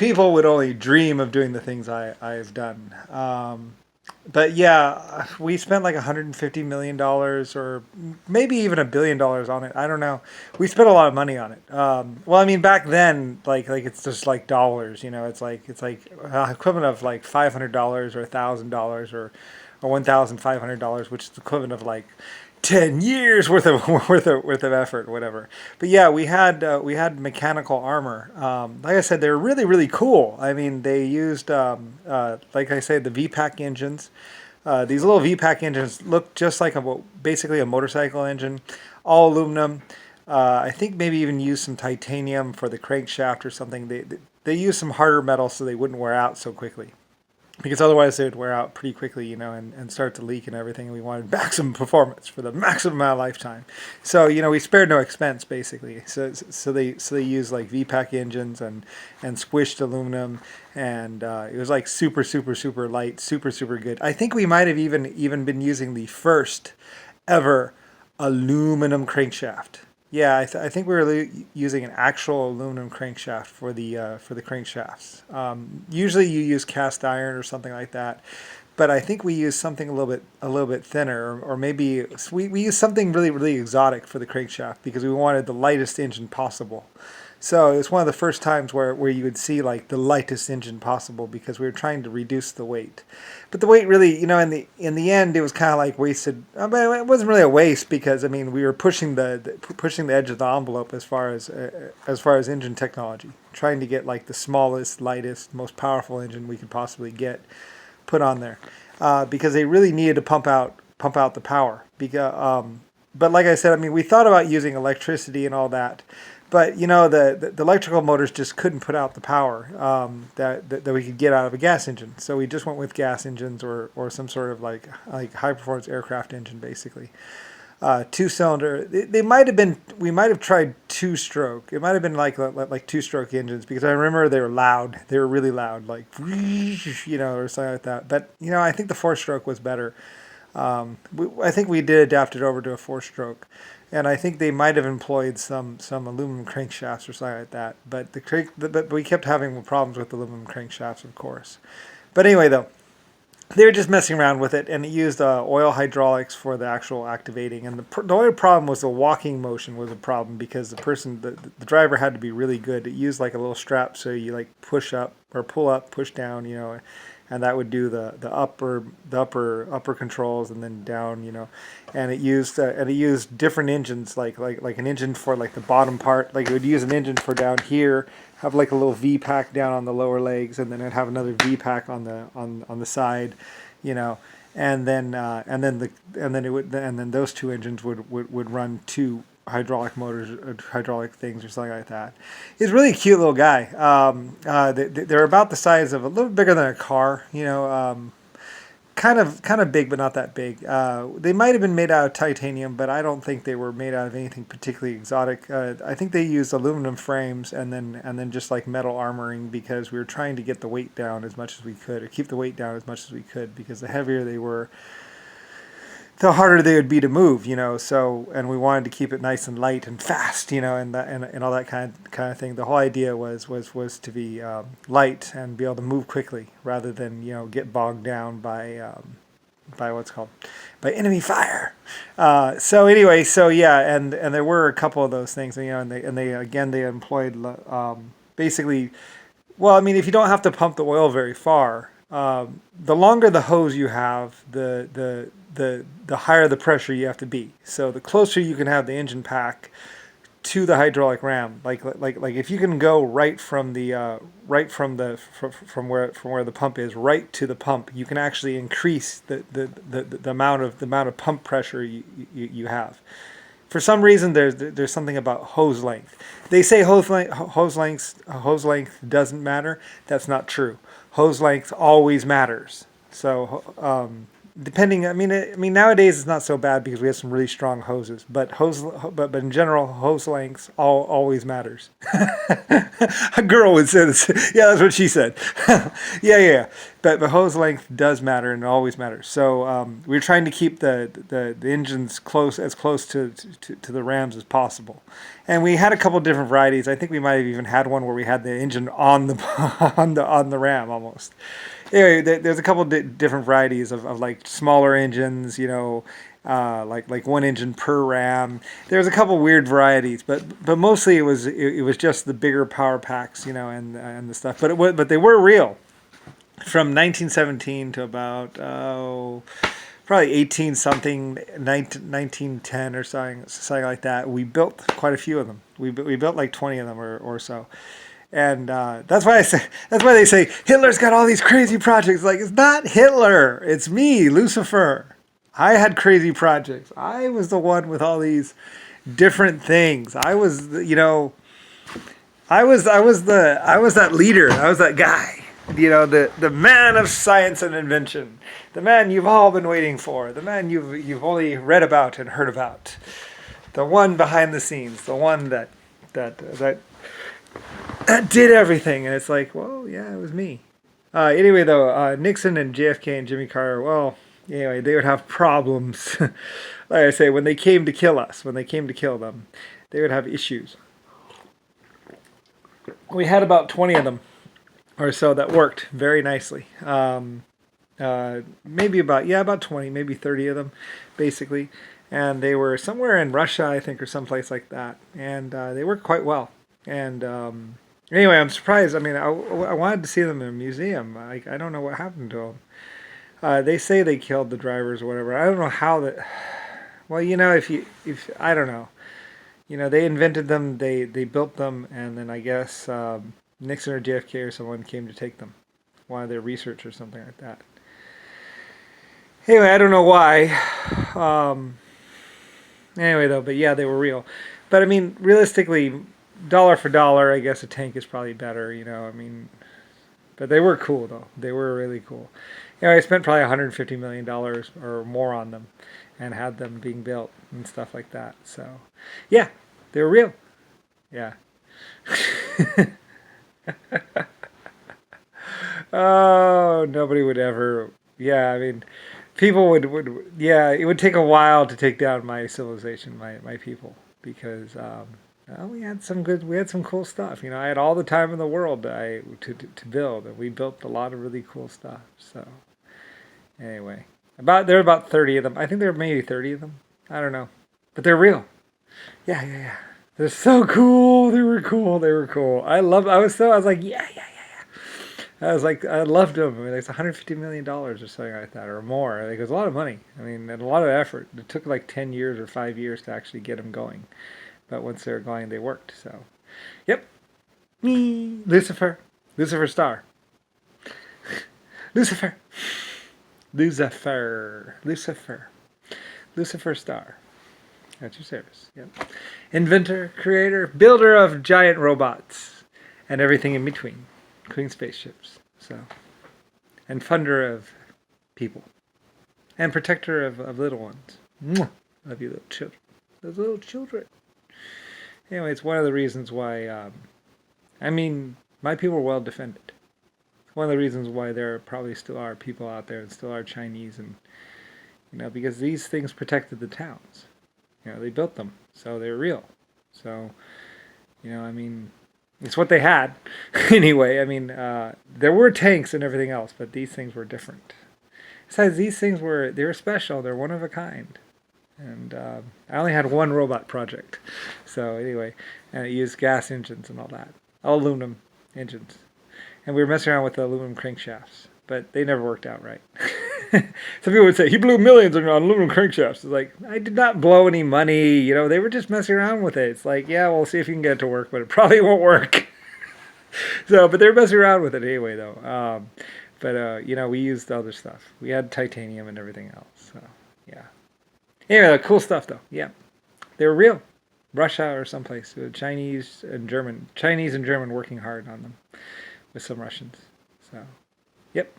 people would only dream of doing the things I've done. But yeah, we spent like $150 million or maybe even $1 billion on it. I don't know. We spent a lot of money on it. Well, I mean, back then, like it's just like dollars. It's like equivalent of like $500 or $1,000 or $1,500, which is the equivalent of like 10 years worth of worth of effort, whatever. But yeah, we had mechanical armor. Like I said, they were really really cool. I mean, they used like I said, the VPAC engines. These little VPAC engines look just like basically a motorcycle engine, all aluminum. I think maybe even used some titanium for the crankshaft or something. They used some harder metal so they wouldn't wear out so quickly, because otherwise they would wear out pretty quickly, and start to leak and everything. And we wanted maximum performance for the maximum amount of lifetime. So we spared no expense basically. So they used like VPAC engines and squished aluminum, and it was like super super super light, super super good. I think we might have even been using the first ever aluminum crankshaft. Yeah, I think we were using an actual aluminum crankshaft for the crankshafts. Usually you use cast iron or something like that, but I think we used something a little bit thinner, or maybe we used something really really exotic for the crankshaft because we wanted the lightest engine possible. So it's one of the first times where you would see like the lightest engine possible because we were trying to reduce the weight. But the weight really, in the end, it was kind of like wasted. I mean, it wasn't really a waste because I mean we were pushing the edge of the envelope as far as engine technology, trying to get like the smallest, lightest, most powerful engine we could possibly get put on there, because they really needed to pump out the power. But like I said, I mean we thought about using electricity and all that, but the electrical motors just couldn't put out the power that we could get out of a gas engine. So we just went with gas engines, or some sort of like high performance aircraft engine, basically. Two cylinder. They might have been. We might have tried two stroke. It might have been like two stroke engines because I remember they were loud. They were really loud, like or something like that. But I think the four stroke was better. I think we did adapt it over to a four stroke, and I think they might have employed some aluminum crankshafts or something like that. But we kept having problems with aluminum crankshafts, of course. But anyway, though, they were just messing around with it, and it used oil hydraulics for the actual activating. And the only problem was the walking motion was a problem because the driver had to be really good. It used like a little strap, so you like push up or pull up, push down, and that would do the upper controls and then down, and it used different engines, like an engine for like the bottom part. Like it would use an engine for down here, have like a little V pack down on the lower legs, and then it'd have another V pack on the side, you know, and then those two engines would run two hydraulic motors, hydraulic things, or something like that. He's a really cute little guy. They're about the size of a little bigger than a car, kind of big, but not that big. They might have been made out of titanium, but I don't think they were made out of anything particularly exotic. I think they used aluminum frames and then just like metal armoring because we were trying to get the weight down as much as we could, or keep the weight down as much as we could, because the heavier they were, the harder they would be to move, So, and we wanted to keep it nice and light and fast, and all that kind of thing. The whole idea was to be light and be able to move quickly rather than get bogged down by what's called by enemy fire. So anyway, so yeah, and there were a couple of those things, and they employed basically. Well, I mean, if you don't have to pump the oil very far, the longer the hose you have, the higher the pressure you have to be. So the closer you can have the engine pack to the hydraulic ram, like if you can go right from where the pump is right to the pump, you can actually increase the amount of pump pressure you have. For some reason, there's something about hose length. They say hose length doesn't matter. That's not true. Hose length always matters. So depending. I mean, nowadays it's not so bad because we have some really strong hoses. But in general, hose lengths always matters. A girl would say this. Yeah, that's what she said. Yeah. But hose length does matter and it always matters. So we're trying to keep the engines close to the rams as possible. And we had a couple different varieties. I think we might have even had one where we had the engine on the on the ram almost. Anyway, there's a couple different varieties of like smaller engines, like one engine per ram. There's a couple weird varieties, but mostly it was just the bigger power packs, and the stuff. But they were real. From 1917 to about probably 18 something, 1910 or something like that. We built quite a few of them. We built like 20 of them or so. And that's why they say Hitler's got all these crazy projects. Like, it's not Hitler, it's me, Lucifer. I had crazy projects. I was the one with all these different things. I was, I was that leader. I was that guy. The man of science and invention, the man you've all been waiting for, the man you've only read about and heard about, the one behind the scenes, the one that did everything. And it's like, well, yeah, it was me. Anyway, though, Nixon and JFK and Jimmy Carter, well, anyway, they would have problems. Like I say, when they came to kill us, when they came to kill them, they would have issues. We had about 20 of them or so that worked very nicely. Maybe about 20, maybe 30 of them, basically. And they were somewhere in Russia, I think, or someplace like that. And they worked quite well. And anyway, I'm surprised. I mean, I wanted to see them in a museum. I don't know what happened to them. They say they killed the drivers or whatever. I don't know how that. Well, if I don't know. They invented them, they built them, and then I guess Nixon or JFK or someone came to take them. One of their research or something like that. Anyway, I don't know why. Anyway, though, but yeah, they were real. But I mean, realistically, dollar for dollar, I guess a tank is probably better, But they were cool, though. They were really cool. I spent probably $150 million or more on them and had them being built and stuff like that. So, yeah, they were real. Yeah. Oh, nobody would ever. Yeah, I mean, people would. Yeah, it would take a while to take down my civilization, my people, because well, we had some cool stuff. I had all the time in the world to build, and we built a lot of really cool stuff. So, anyway, there were about 30 of them. I think there were maybe 30 of them. I don't know, but they're real. Yeah. They're so cool. They were cool. I was like, yeah. I was like, I loved them. I mean, it's $150 million or something like that, or more. Like, it was a lot of money. I mean, and a lot of effort. It took like 10 years or 5 years to actually get them going. But once they were going, they worked. So, yep. Me, Lucifer Star. Lucifer Star. At your service. Yep. Inventor, creator, builder of giant robots, and everything in between, including spaceships. So, and funder of people, and protector of little ones. Mwah! Love you, little children. Those little children. Anyway, it's one of the reasons why. My people were well defended. One of the reasons why there probably still are people out there and still are Chinese, and because these things protected the towns. They built them, so they're real. So, it's what they had. Anyway, there were tanks and everything else, but these things were different. Besides, they were special. They're one of a kind. And I only had one robot project. So anyway, and it used gas engines and all that. All aluminum engines. And we were messing around with the aluminum crankshafts, but they never worked out right. Some people would say, he blew millions on aluminum crankshafts. It's like, I did not blow any money. They were just messing around with it. It's like, yeah, we'll see if you can get it to work, but it probably won't work. But they were messing around with it anyway, though. We used other stuff. We had titanium and everything else. So, yeah. Anyway, cool stuff, though. Yeah. They were real. Russia or someplace. Chinese and German working hard on them with some Russians. So, yep.